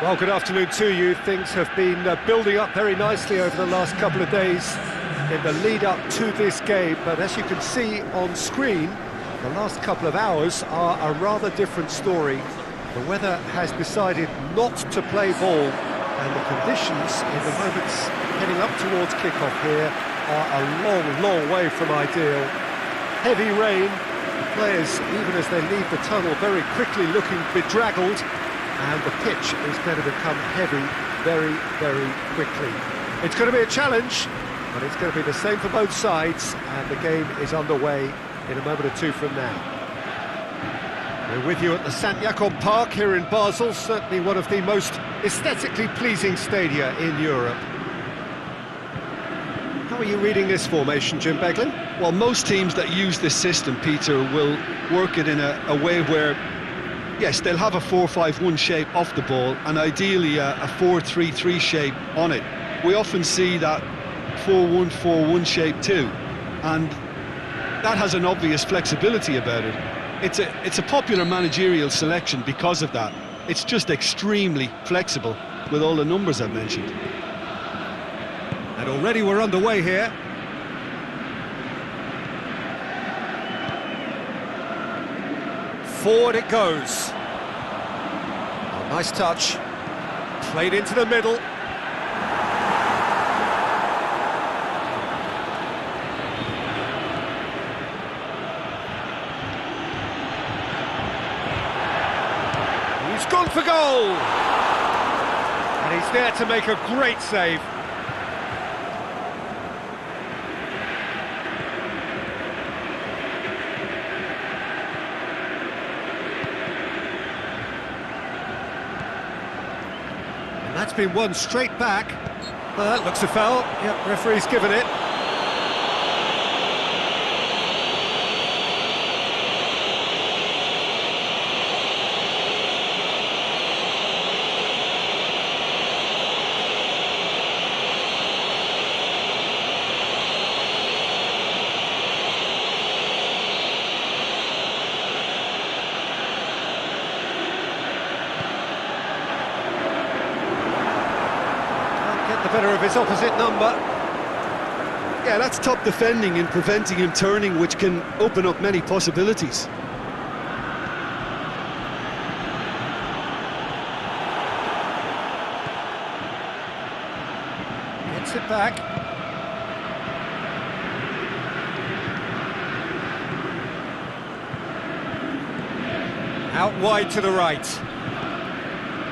Well, good afternoon to you. Things have been building up very nicely over the last couple of days in the lead-up to this game, but as you can see on screen, the last couple of hours are a rather different story. The weather has decided not to play ball, and the conditions in the moments heading up towards kick-off here are a long, long way from ideal. Heavy rain, the players, even as they leave the tunnel, very quickly looking bedraggled, and the pitch is going to become heavy very, very quickly. It's going to be a challenge, but it's going to be the same for both sides, and the game is underway in a moment or two from now. We're with you at the Jakob-Park here in Basel, certainly one of the most aesthetically pleasing stadia in Europe. How are you reading this formation, Jim Beglin? Well, most teams that use this system, Peter, will work it in a way where, yes, they'll have a 4-5-1 shape off the ball, and ideally a 4-3-3 shape on it. We often see that 4-1-4-1 shape too, and that has an obvious flexibility about it. It's a popular managerial selection because of that. It's just extremely flexible with all the numbers I've mentioned. And already we're underway here. Forward it goes. Oh, nice touch. Played into the middle. He's gone for goal! And he's there to make a great save. That's been won straight back. Well, that looks a foul. Yep, referee's given it. The better of his opposite number. Yeah, that's top defending and preventing him turning, which can open up many possibilities. Gets it back. Out wide to the right.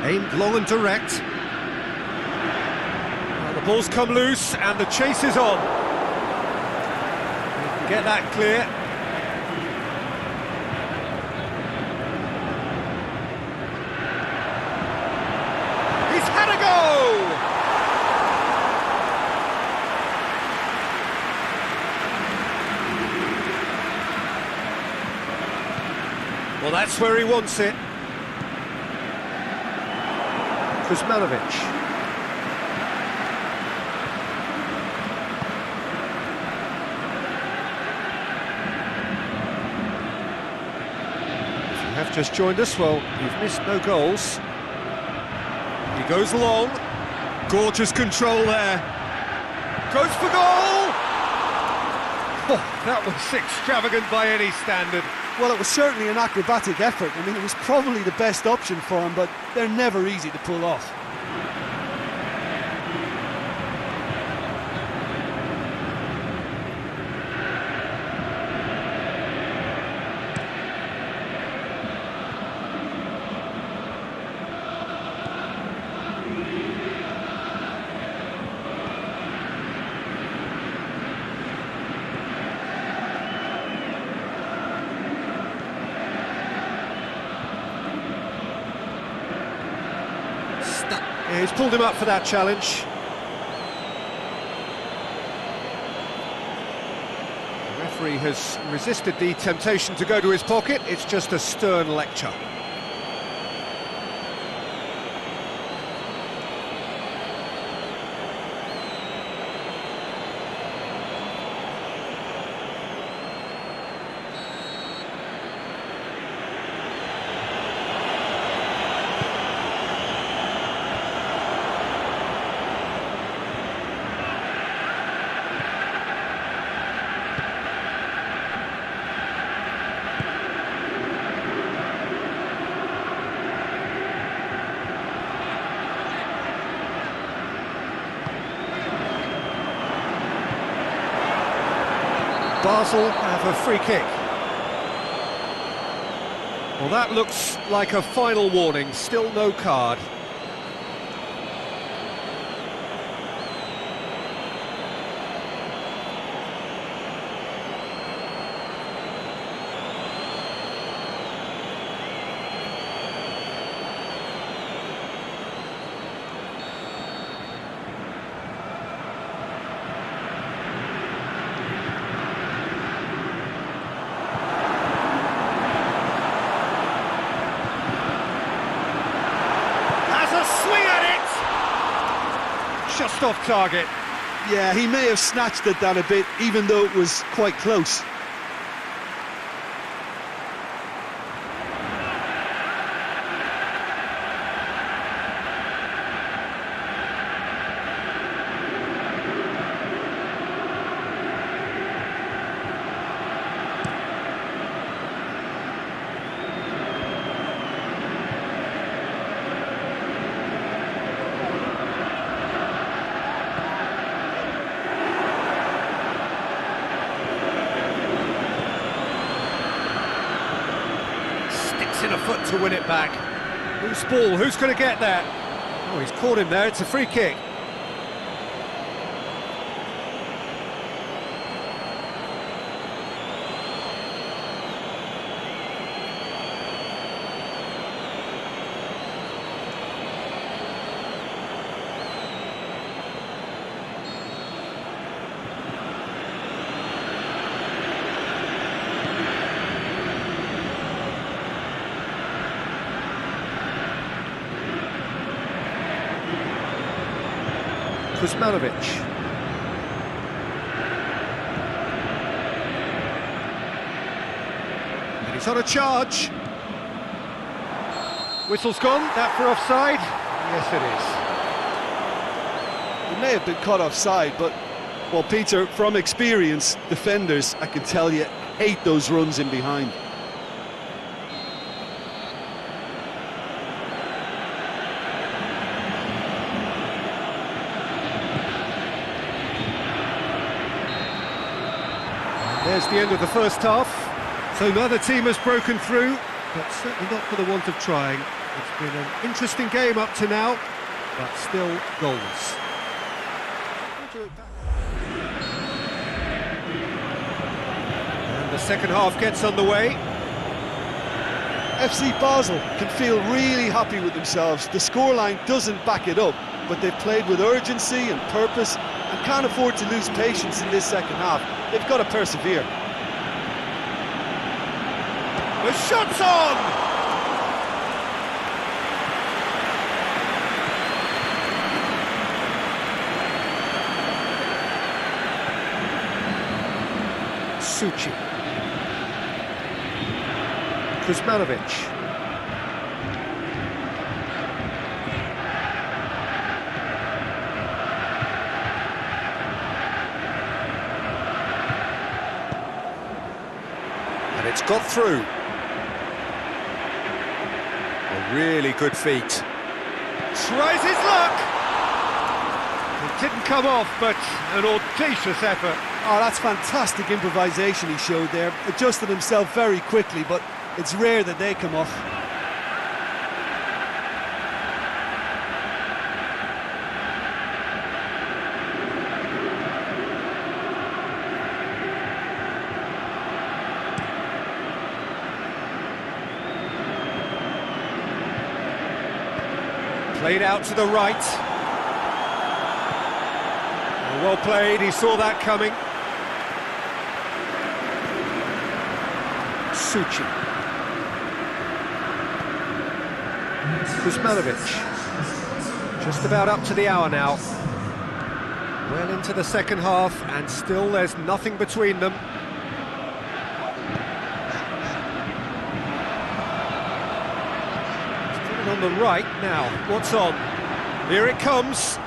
Aimed long and direct. Ball's come loose and the chase is on. He can get that clear. He's had a go! Well, that's where he wants it. Kuzmanovic. Have just joined us, well, you've missed no goals. He goes long, gorgeous control there, goes for goal! Oh, that was extravagant by any standard. Well, it was certainly an acrobatic effort. I mean, it was probably the best option for him, but they're never easy to pull off. Yeah, he's pulled him up for that challenge. The referee has resisted the temptation to go to his pocket. It's just a stern lecture. Basel have a free kick. Well, that looks like a final warning, still no card. Just off target. Yeah, he may have snatched at that a bit, even though it was quite close. In a foot to win it back. Who's ball? Who's going to get there? Oh, he's caught him there. It's a free kick. Kuzmanovic. And he's on a charge. Whistle's gone, that for offside? Yes, it is. He may have been caught offside, but, well, Peter, from experience, defenders, I can tell you, hate those runs in behind. There's the end of the first half, so neither team has broken through, but certainly not for the want of trying. It's been an interesting game up to now, but still goalless. And the second half gets underway. FC Basel can feel really happy with themselves. The scoreline doesn't back it up, but they've played with urgency and purpose and can't afford to lose patience in this second half. They've got to persevere. The shot's on! Suchi. Kuzmanovic. It's got through. A really good feat. Tries his luck. It didn't come off, but an audacious effort. Oh, that's fantastic improvisation he showed there. Adjusted himself very quickly, but it's rare that they come off. Played out to the right. Well played, he saw that coming. Suchi. Kuzmanovic. Just about up to the hour now. Well into the second half, and still there's nothing between them. On the right now, what's on? Here it comes.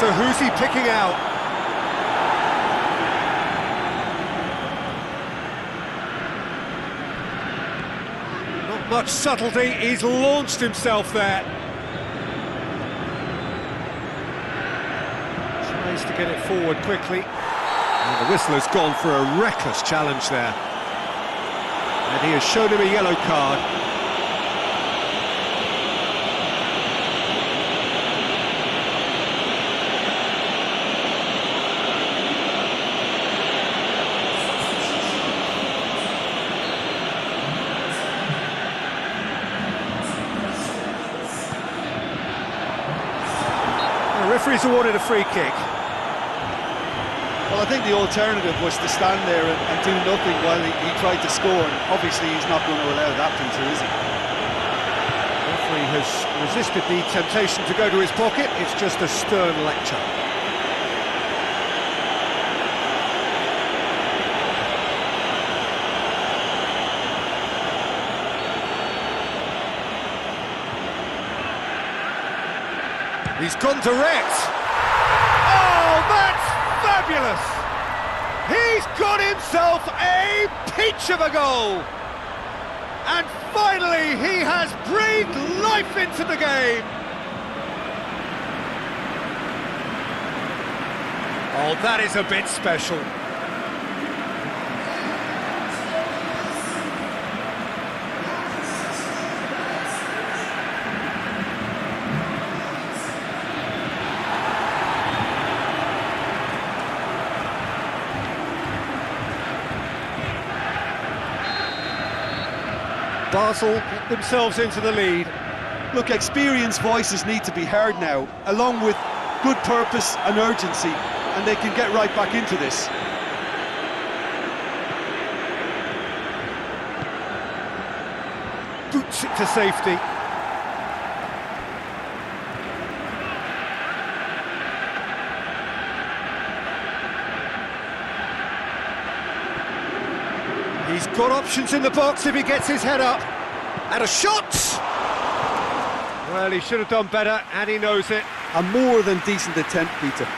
So who's he picking out? Not much subtlety, he's launched himself there. Tries to get it forward quickly. And the whistle has gone for a reckless challenge there. And he has shown him a yellow card. The referee's awarded a free kick. Well, I think the alternative was to stand there and do nothing while he tried to score. And obviously, he's not going to allow that, Peter, is he? The referee has resisted the temptation to go to his pocket. It's just a stern lecture. He's gone direct. Oh, that's fabulous! He's got himself a peach of a goal! And finally he has breathed life into the game! Oh, that is a bit special. Basel get themselves into the lead. Look, experienced voices need to be heard now, along with good purpose and urgency, and they can get right back into this. Boots it to safety. He's got options in the box if he gets his head up. And a shot! Well, he should have done better, and he knows it. A more than decent attempt, Peter.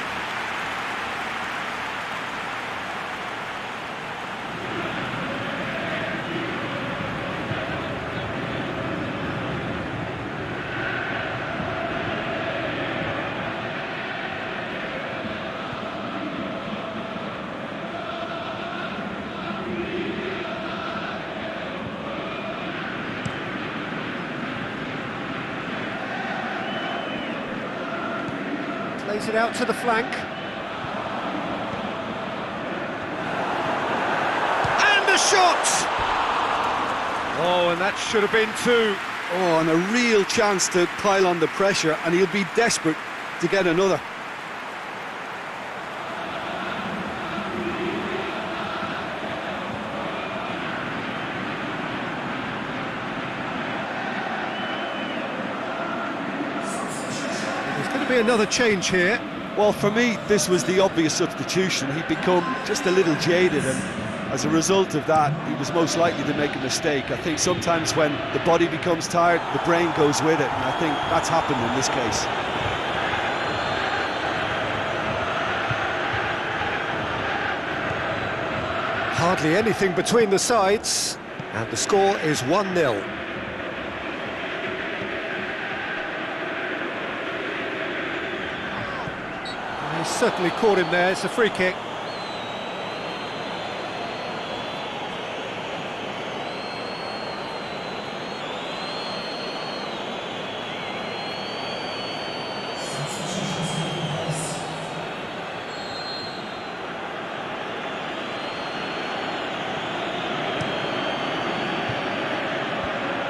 Plays it out to the flank. And a shot! Oh, and that should have been two. Oh, and a real chance to pile on the pressure, and he'll be desperate to get another. Be another change here. Well, for me, this was the obvious substitution. He'd become just a little jaded, and as a result of that, he was most likely to make a mistake. I think sometimes when the body becomes tired, the brain goes with it, and I think that's happened in this case. Hardly anything between the sides, and the score is 1-0. He's certainly caught him there. It's a free kick.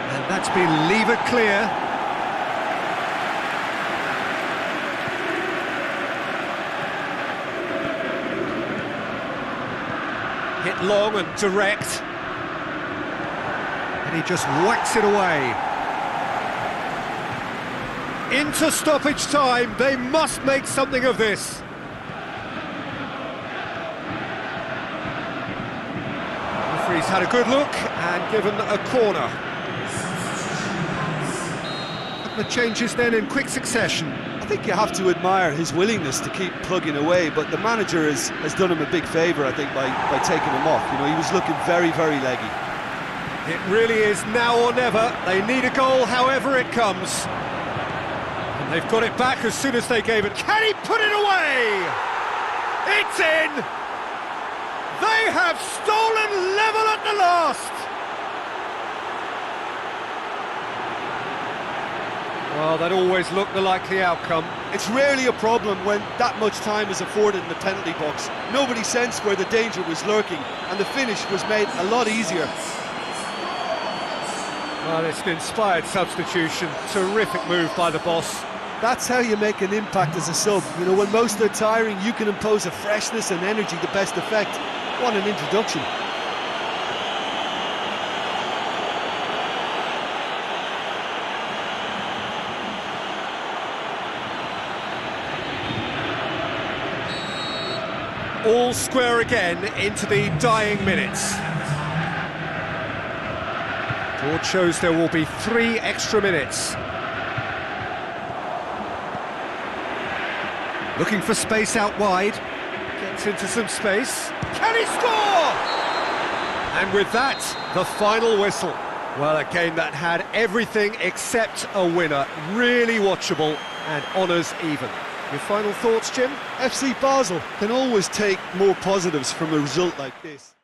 And that's been levered clear. Hit long and direct, and he just whacks it away. Into stoppage time, they must make something of this. The referee's had a good look and given a corner. The changes then in quick succession. I think you have to admire his willingness to keep plugging away, but the manager has done him a big favour, I think, by taking him off. You know, he was looking very, very leggy. It really is now or never. They need a goal however it comes. And they've got it back as soon as they gave it. Can he put it away? It's in! They have stolen level at the last! Well, that always looked the likely outcome. It's rarely a problem when that much time is afforded in the penalty box. Nobody sensed where the danger was lurking, and the finish was made a lot easier. Well, it's an inspired substitution. Terrific move by the boss. That's how you make an impact as a sub. You know, when most are tiring, you can impose a freshness and energy to best effect. What an introduction. All square again into the dying minutes. Board shows there will be 3 extra minutes. Looking for space out wide. Gets into some space. Can he score? And with that, the final whistle. Well, a game that had everything except a winner. Really watchable and honours even. Your final thoughts, Jim? FC Basel can always take more positives from a result like this.